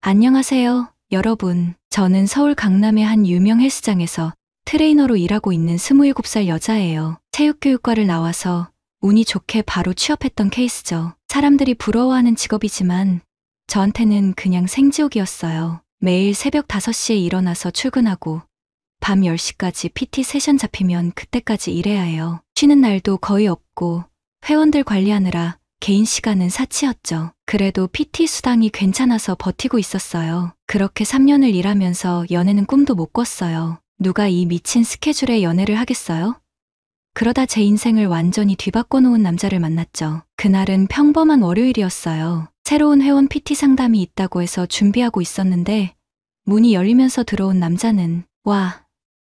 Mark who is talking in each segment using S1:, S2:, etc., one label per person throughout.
S1: 안녕하세요, 여러분. 저는 서울 강남의 한 유명 헬스장에서 트레이너로 일하고 있는 27살 여자예요. 체육교육과를 나와서 운이 좋게 바로 취업했던 케이스죠. 사람들이 부러워하는 직업이지만 저한테는 그냥 생지옥이었어요. 매일 새벽 5시에 일어나서 출근하고 밤 10시까지 PT 세션 잡히면 그때까지 일해야 해요. 쉬는 날도 거의 없고 회원들 관리하느라 개인 시간은 사치였죠. 그래도 PT 수당이 괜찮아서 버티고 있었어요. 그렇게 3년을 일하면서 연애는 꿈도 못 꿨어요. 누가 이 미친 스케줄에 연애를 하겠어요? 그러다 제 인생을 완전히 뒤바꿔 놓은 남자를 만났죠. 그날은 평범한 월요일이었어요. 새로운 회원 PT 상담이 있다고 해서 준비하고 있었는데 문이 열리면서 들어온 남자는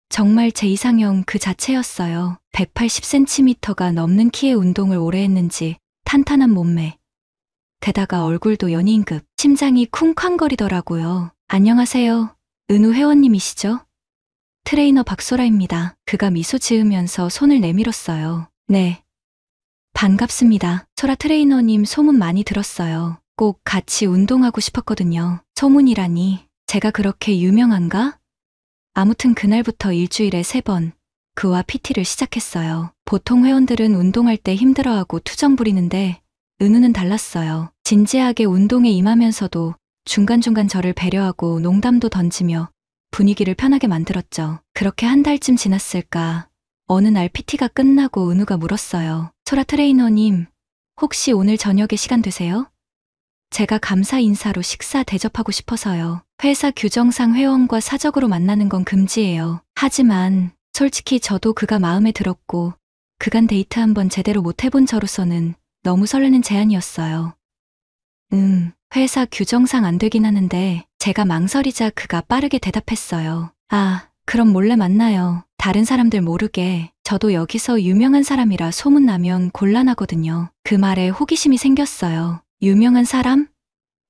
S1: 정말 제 이상형 그 자체였어요. 180cm가 넘는 키의 운동을 오래 했는지 탄탄한 몸매. 게다가 얼굴도 연예인급. 심장이 쿵쾅거리더라고요. 안녕하세요. 은우 회원님이시죠? 트레이너 박소라입니다. 그가 미소 지으면서 손을 내밀었어요. 네. 반갑습니다. 소라 트레이너님 소문 많이 들었어요. 꼭 같이 운동하고 싶었거든요. 소문이라니 제가 그렇게 유명한가? 아무튼 그날부터 일주일에 3번 그와 PT를 시작했어요. 보통 회원들은 운동할 때 힘들어하고 투정 부리는데 은우는 달랐어요. 진지하게 운동에 임하면서도 중간중간 저를 배려하고 농담도 던지며 분위기를 편하게 만들었죠. 그렇게 한 달쯤 지났을까 어느 날 PT가 끝나고 은우가 물었어요. 소라 트레이너님, 혹시 오늘 저녁에 시간 되세요? 제가 감사 인사로 식사 대접하고 싶어서요. 회사 규정상 회원과 사적으로 만나는 건 금지예요. 하지만 솔직히 저도 그가 마음에 들었고 그간 데이트 한번 제대로 못 해본 저로서는 너무 설레는 제안이었어요. 회사 규정상 안 되긴 하는데 제가 망설이자 그가 빠르게 대답했어요. 그럼 몰래 만나요. 다른 사람들 모르게. 저도 여기서 유명한 사람이라 소문나면 곤란하거든요. 그 말에 호기심이 생겼어요. 유명한 사람?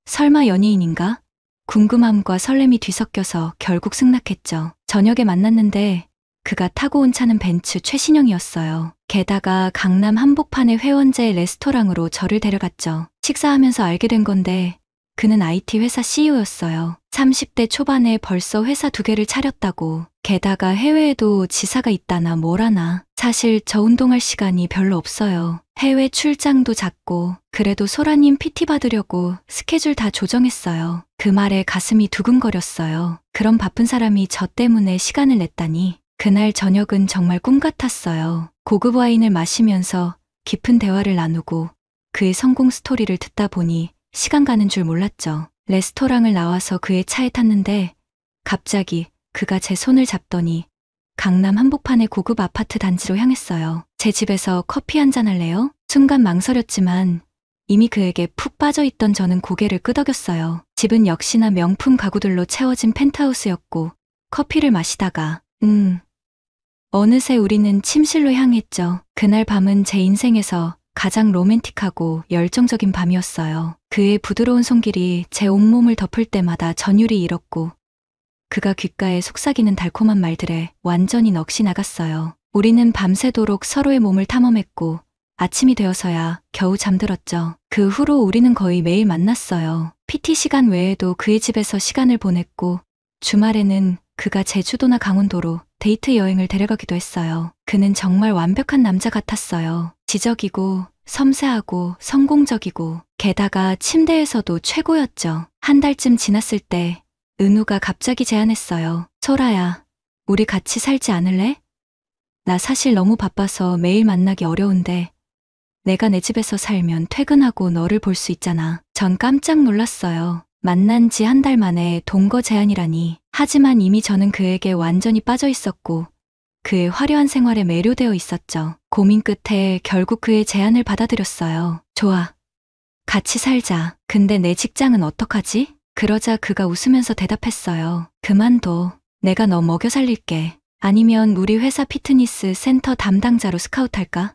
S1: 설마 연예인인가? 궁금함과 설렘이 뒤섞여서 결국 승낙했죠. 저녁에 만났는데 그가 타고 온 차는 벤츠 최신형이었어요. 게다가 강남 한복판의 회원제 레스토랑으로 저를 데려갔죠. 식사하면서 알게 된 건데 그는 IT 회사 CEO였어요. 30대 초반에 벌써 회사 2개를 차렸다고. 게다가 해외에도 지사가 있다나 뭐라나. 사실 저 운동할 시간이 별로 없어요. 해외 출장도 잦고 그래도 소라님 PT 받으려고 스케줄 다 조정했어요. 그 말에 가슴이 두근거렸어요. 그런 바쁜 사람이 저 때문에 시간을 냈다니. 그날 저녁은 정말 꿈 같았어요. 고급 와인을 마시면서 깊은 대화를 나누고 그의 성공 스토리를 듣다 보니 시간 가는 줄 몰랐죠. 레스토랑을 나와서 그의 차에 탔는데 갑자기 그가 제 손을 잡더니 강남 한복판의 고급 아파트 단지로 향했어요. 제 집에서 커피 한잔 할래요? 순간 망설였지만 이미 그에게 푹 빠져있던 저는 고개를 끄덕였어요. 집은 역시나 명품 가구들로 채워진 펜트하우스였고 커피를 마시다가 어느새 우리는 침실로 향했죠. 그날 밤은 제 인생에서 가장 로맨틱하고 열정적인 밤이었어요. 그의 부드러운 손길이 제 온몸을 덮을 때마다 전율이 일었고 그가 귓가에 속삭이는 달콤한 말들에 완전히 넋이 나갔어요. 우리는 밤새도록 서로의 몸을 탐험했고 아침이 되어서야 겨우 잠들었죠. 그 후로 우리는 거의 매일 만났어요. PT 시간 외에도 그의 집에서 시간을 보냈고 주말에는 그가 제주도나 강원도로 데이트 여행을 데려가기도 했어요. 그는 정말 완벽한 남자 같았어요. 지적이고 섬세하고 성공적이고 게다가 침대에서도 최고였죠. 한 달쯤 지났을 때 은우가 갑자기 제안했어요. 소라야, 우리 같이 살지 않을래? 나 사실 너무 바빠서 매일 만나기 어려운데 내가 내 집에서 살면 퇴근하고 너를 볼 수 있잖아. 전 깜짝 놀랐어요. 만난 지 한 달 만에 동거 제안이라니. 하지만 이미 저는 그에게 완전히 빠져 있었고 그의 화려한 생활에 매료되어 있었죠. 고민 끝에 결국 그의 제안을 받아들였어요. 좋아. 같이 살자. 근데 내 직장은 어떡하지? 그러자 그가 웃으면서 대답했어요. 그만둬. 내가 너 먹여 살릴게. 아니면 우리 회사 피트니스 센터 담당자로 스카우트할까?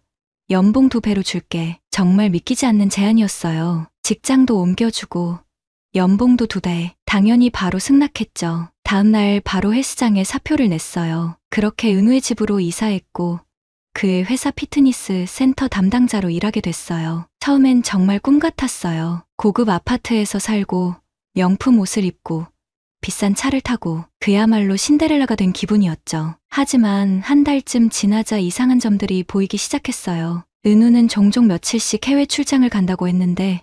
S1: 연봉 2배로 줄게. 정말 믿기지 않는 제안이었어요. 직장도 옮겨주고 연봉도 2배. 당연히 바로 승낙했죠. 다음날 바로 헬스장에 사표를 냈어요. 그렇게 은우의 집으로 이사했고 그의 회사 피트니스 센터 담당자로 일하게 됐어요. 처음엔 정말 꿈 같았어요. 고급 아파트에서 살고 명품 옷을 입고 비싼 차를 타고 그야말로 신데렐라가 된 기분이었죠. 하지만 한 달쯤 지나자 이상한 점들이 보이기 시작했어요. 은우는 종종 며칠씩 해외 출장을 간다고 했는데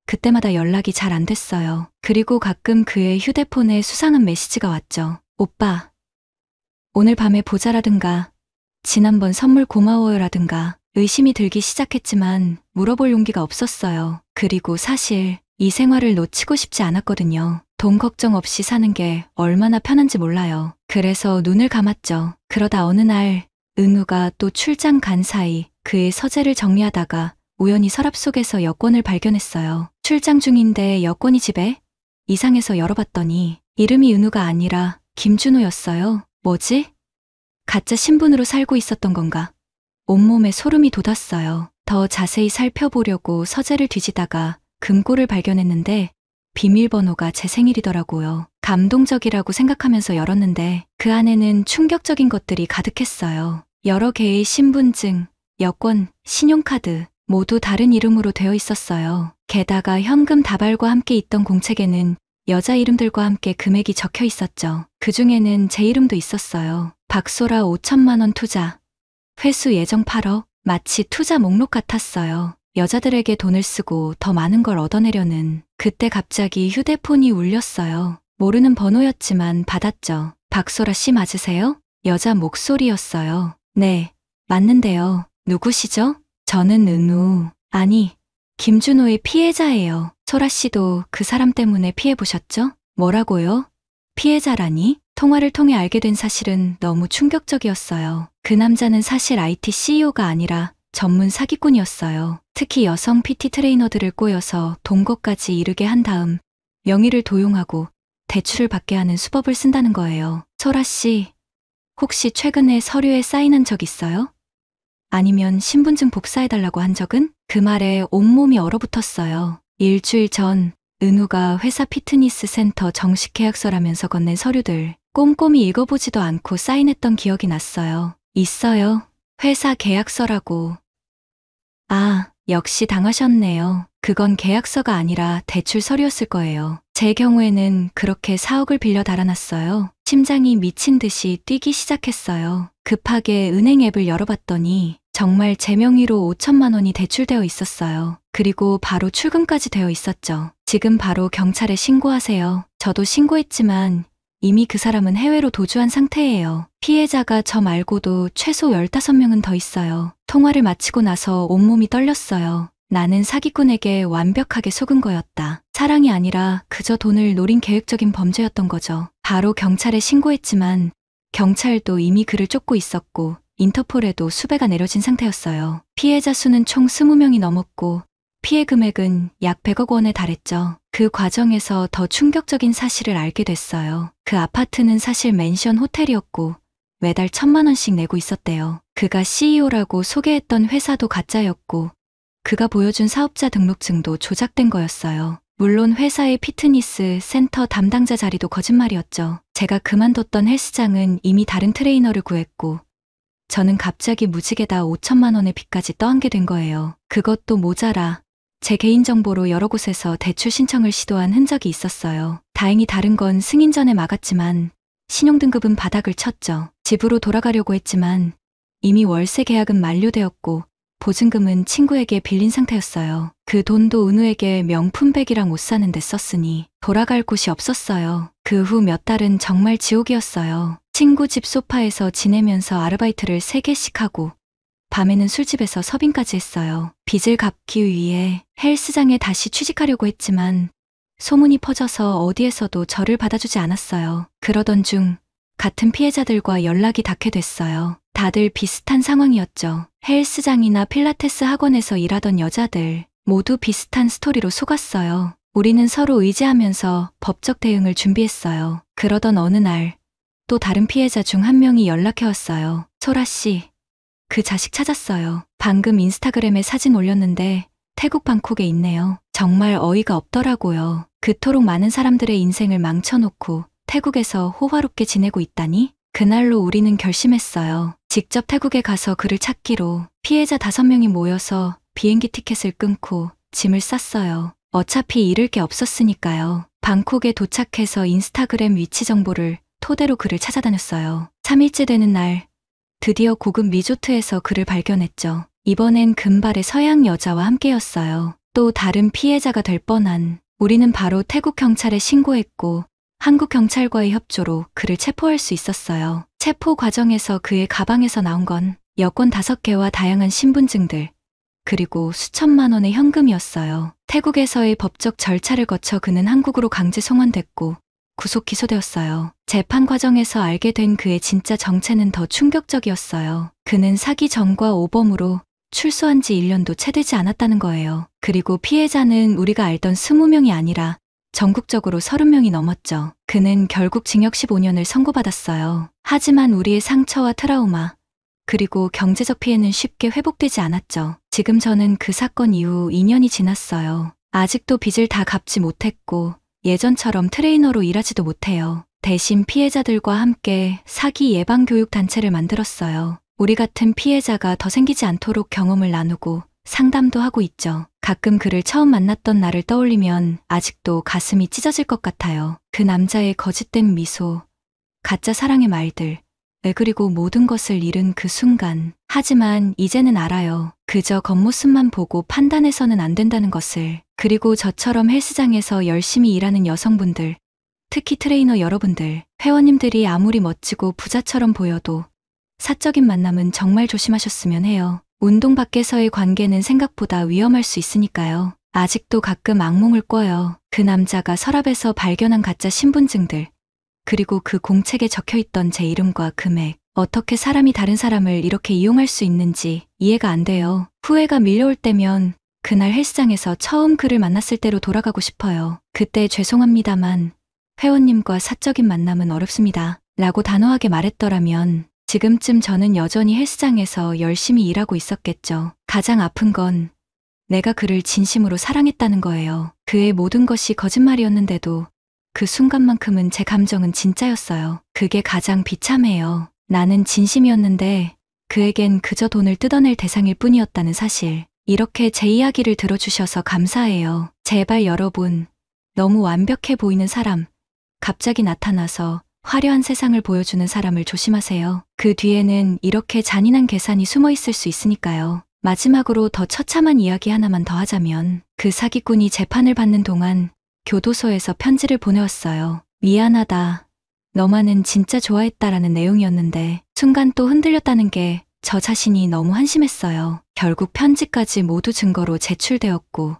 S1: 그때마다 연락이 잘 안 됐어요. 그리고 가끔 그의 휴대폰에 수상한 메시지가 왔죠. 오빠, 오늘 밤에 보자라든가 지난번 선물 고마워요라든가. 의심이 들기 시작했지만 물어볼 용기가 없었어요. 그리고 사실 이 생활을 놓치고 싶지 않았거든요. 돈 걱정 없이 사는 게 얼마나 편한지 몰라요. 그래서 눈을 감았죠. 그러다 어느 날 은우가 또 출장 간 사이 그의 서재를 정리하다가 우연히 서랍 속에서 여권을 발견했어요. 출장 중인데 여권이 집에? 이상해서 열어봤더니 이름이 은우가 아니라 김준호였어요. 뭐지? 가짜 신분으로 살고 있었던 건가? 온몸에 소름이 돋았어요. 더 자세히 살펴보려고 서재를 뒤지다가 금고를 발견했는데 비밀번호가 제 생일이더라고요. 감동적이라고 생각하면서 열었는데 그 안에는 충격적인 것들이 가득했어요. 여러 개의 신분증, 여권, 신용카드 모두 다른 이름으로 되어 있었어요. 게다가 현금 다발과 함께 있던 공책에는 여자 이름들과 함께 금액이 적혀 있었죠. 그 중에는 제 이름도 있었어요. 박소라 5천만 원 투자. 회수 예정 8억. 마치 투자 목록 같았어요. 여자들에게 돈을 쓰고 더 많은 걸 얻어내려는. 그때 갑자기 휴대폰이 울렸어요. 모르는 번호였지만 받았죠. 박소라 씨 맞으세요? 여자 목소리였어요. 네, 맞는데요. 누구시죠? 저는 은우. 아니, 김준호의 피해자예요. 소라 씨도 그 사람 때문에 피해보셨죠? 뭐라고요? 피해자라니? 통화를 통해 알게 된 사실은 너무 충격적이었어요. 그 남자는 사실 IT CEO가 아니라 전문 사기꾼이었어요. 특히 여성 PT 트레이너들을 꼬여서 동거까지 이르게 한 다음 명의를 도용하고 대출을 받게 하는 수법을 쓴다는 거예요. 소라 씨, 혹시 최근에 서류에 사인한 적 있어요? 아니면 신분증 복사해달라고 한 적은? 그 말에 온몸이 얼어붙었어요. 일주일 전 은우가 회사 피트니스 센터 정식 계약서라면서 건넨 서류들 꼼꼼히 읽어보지도 않고 사인했던 기억이 났어요. 있어요. 회사 계약서라고. 아, 역시 당하셨네요. 그건 계약서가 아니라 대출 서류였을 거예요. 제 경우에는 그렇게 4억을 빌려 달아났어요. 심장이 미친 듯이 뛰기 시작했어요. 급하게 은행 앱을 열어봤더니 정말 제 명의로 5천만 원이 대출되어 있었어요. 그리고 바로 출금까지 되어 있었죠. 지금 바로 경찰에 신고하세요. 저도 신고했지만 이미 그 사람은 해외로 도주한 상태예요. 피해자가 저 말고도 최소 15명은 더 있어요. 통화를 마치고 나서 온몸이 떨렸어요. 나는 사기꾼에게 완벽하게 속은 거였다. 사랑이 아니라 그저 돈을 노린 계획적인 범죄였던 거죠. 바로 경찰에 신고했지만 경찰도 이미 그를 쫓고 있었고 인터폴에도 수배가 내려진 상태였어요. 피해자 수는 총 20명이 넘었고 피해 금액은 약 100억 원에 달했죠. 그 과정에서 더 충격적인 사실을 알게 됐어요. 그 아파트는 사실 맨션 호텔이었고 매달 1,000만 원씩 내고 있었대요. 그가 CEO라고 소개했던 회사도 가짜였고 그가 보여준 사업자 등록증도 조작된 거였어요. 물론 회사의 피트니스 센터 담당자 자리도 거짓말이었죠. 제가 그만뒀던 헬스장은 이미 다른 트레이너를 구했고 저는 갑자기 무지개다 5천만 원의 빚까지 떠안게 된 거예요. 그것도 모자라 제 개인정보로 여러 곳에서 대출 신청을 시도한 흔적이 있었어요. 다행히 다른 건 승인 전에 막았지만 신용등급은 바닥을 쳤죠. 집으로 돌아가려고 했지만 이미 월세 계약은 만료되었고 보증금은 친구에게 빌린 상태였어요. 그 돈도 은우에게 명품백이랑 옷 사는 데 썼으니 돌아갈 곳이 없었어요. 그 후 몇 달은 정말 지옥이었어요. 친구 집 소파에서 지내면서 아르바이트를 3개씩 하고 밤에는 술집에서 서빙까지 했어요. 빚을 갚기 위해 헬스장에 다시 취직하려고 했지만 소문이 퍼져서 어디에서도 저를 받아주지 않았어요. 그러던 중 같은 피해자들과 연락이 닿게 됐어요. 다들 비슷한 상황이었죠. 헬스장이나 필라테스 학원에서 일하던 여자들 모두 비슷한 스토리로 속았어요. 우리는 서로 의지하면서 법적 대응을 준비했어요. 그러던 어느 날 또 다른 피해자 중 한 명이 연락해왔어요. 소라 씨, 그 자식 찾았어요. 방금 인스타그램에 사진 올렸는데 태국 방콕에 있네요. 정말 어이가 없더라고요. 그토록 많은 사람들의 인생을 망쳐놓고 태국에서 호화롭게 지내고 있다니? 그날로 우리는 결심했어요. 직접 태국에 가서 그를 찾기로. 피해자 5명이 모여서 비행기 티켓을 끊고 짐을 쌌어요. 어차피 잃을 게 없었으니까요. 방콕에 도착해서 인스타그램 위치 정보를 토대로 그를 찾아다녔어요. 3일째 되는 날 드디어 고급 리조트에서 그를 발견했죠. 이번엔 금발의 서양 여자와 함께였어요. 또 다른 피해자가 될 뻔한. 우리는 바로 태국 경찰에 신고했고 한국 경찰과의 협조로 그를 체포할 수 있었어요. 체포 과정에서 그의 가방에서 나온 건 여권 5개와 다양한 신분증들, 그리고 수천만 원의 현금이었어요. 태국에서의 법적 절차를 거쳐 그는 한국으로 강제 송환됐고 구속 기소되었어요. 재판 과정에서 알게 된 그의 진짜 정체는 더 충격적이었어요. 그는 사기 전과 오범으로 출소한 지 1년도 채 되지 않았다는 거예요. 그리고 피해자는 우리가 알던 20명이 아니라 전국적으로 30명이 넘었죠. 그는 결국 징역 15년을 선고받았어요. 하지만 우리의 상처와 트라우마, 그리고 경제적 피해는 쉽게 회복되지 않았죠. 지금 저는 그 사건 이후 2년이 지났어요. 아직도 빚을 다 갚지 못했고 예전처럼 트레이너로 일하지도 못해요. 대신 피해자들과 함께 사기 예방 교육 단체를 만들었어요. 우리 같은 피해자가 더 생기지 않도록 경험을 나누고 상담도 하고 있죠. 가끔 그를 처음 만났던 날을 떠올리면 아직도 가슴이 찢어질 것 같아요. 그 남자의 거짓된 미소, 가짜 사랑의 말들, 그리고 모든 것을 잃은 그 순간. 하지만 이제는 알아요. 그저 겉모습만 보고 판단해서는 안 된다는 것을. 그리고 저처럼 헬스장에서 열심히 일하는 여성분들, 특히 트레이너 여러분들, 회원님들이 아무리 멋지고 부자처럼 보여도 사적인 만남은 정말 조심하셨으면 해요. 운동 밖에서의 관계는 생각보다 위험할 수 있으니까요. 아직도 가끔 악몽을 꿔요. 그 남자가 서랍에서 발견한 가짜 신분증들, 그리고 그 공책에 적혀있던 제 이름과 금액. 어떻게 사람이 다른 사람을 이렇게 이용할 수 있는지 이해가 안 돼요. 후회가 밀려올 때면 그날 헬스장에서 처음 그를 만났을 때로 돌아가고 싶어요. 그때 죄송합니다만 회원님과 사적인 만남은 어렵습니다. 라고 단호하게 말했더라면 지금쯤 저는 여전히 헬스장에서 열심히 일하고 있었겠죠. 가장 아픈 건 내가 그를 진심으로 사랑했다는 거예요. 그의 모든 것이 거짓말이었는데도 그 순간만큼은 제 감정은 진짜였어요. 그게 가장 비참해요. 나는 진심이었는데 그에겐 그저 돈을 뜯어낼 대상일 뿐이었다는 사실. 이렇게 제 이야기를 들어주셔서 감사해요. 제발 여러분, 너무 완벽해 보이는 사람, 갑자기 나타나서 화려한 세상을 보여주는 사람을 조심하세요. 그 뒤에는 이렇게 잔인한 계산이 숨어 있을 수 있으니까요. 마지막으로 더 처참한 이야기 하나만 더 하자면 그 사기꾼이 재판을 받는 동안 교도소에서 편지를 보내왔어요. 미안하다. 너만은 진짜 좋아했다라는 내용이었는데 순간 또 흔들렸다는 게 저 자신이 너무 한심했어요. 결국 편지까지 모두 증거로 제출되었고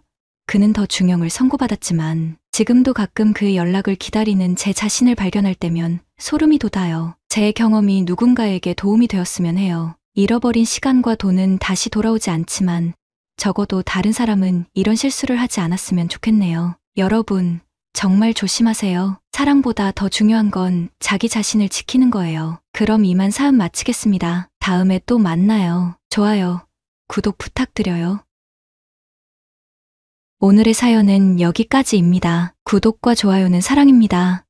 S1: 그는 더 중형을 선고받았지만 지금도 가끔 그의 연락을 기다리는 제 자신을 발견할 때면 소름이 돋아요. 제 경험이 누군가에게 도움이 되었으면 해요. 잃어버린 시간과 돈은 다시 돌아오지 않지만 적어도 다른 사람은 이런 실수를 하지 않았으면 좋겠네요. 여러분, 정말 조심하세요. 사랑보다 더 중요한 건 자기 자신을 지키는 거예요. 그럼 이만 사연 마치겠습니다. 다음에 또 만나요. 좋아요, 구독 부탁드려요. 오늘의 사연은 여기까지입니다. 구독과 좋아요는 사랑입니다.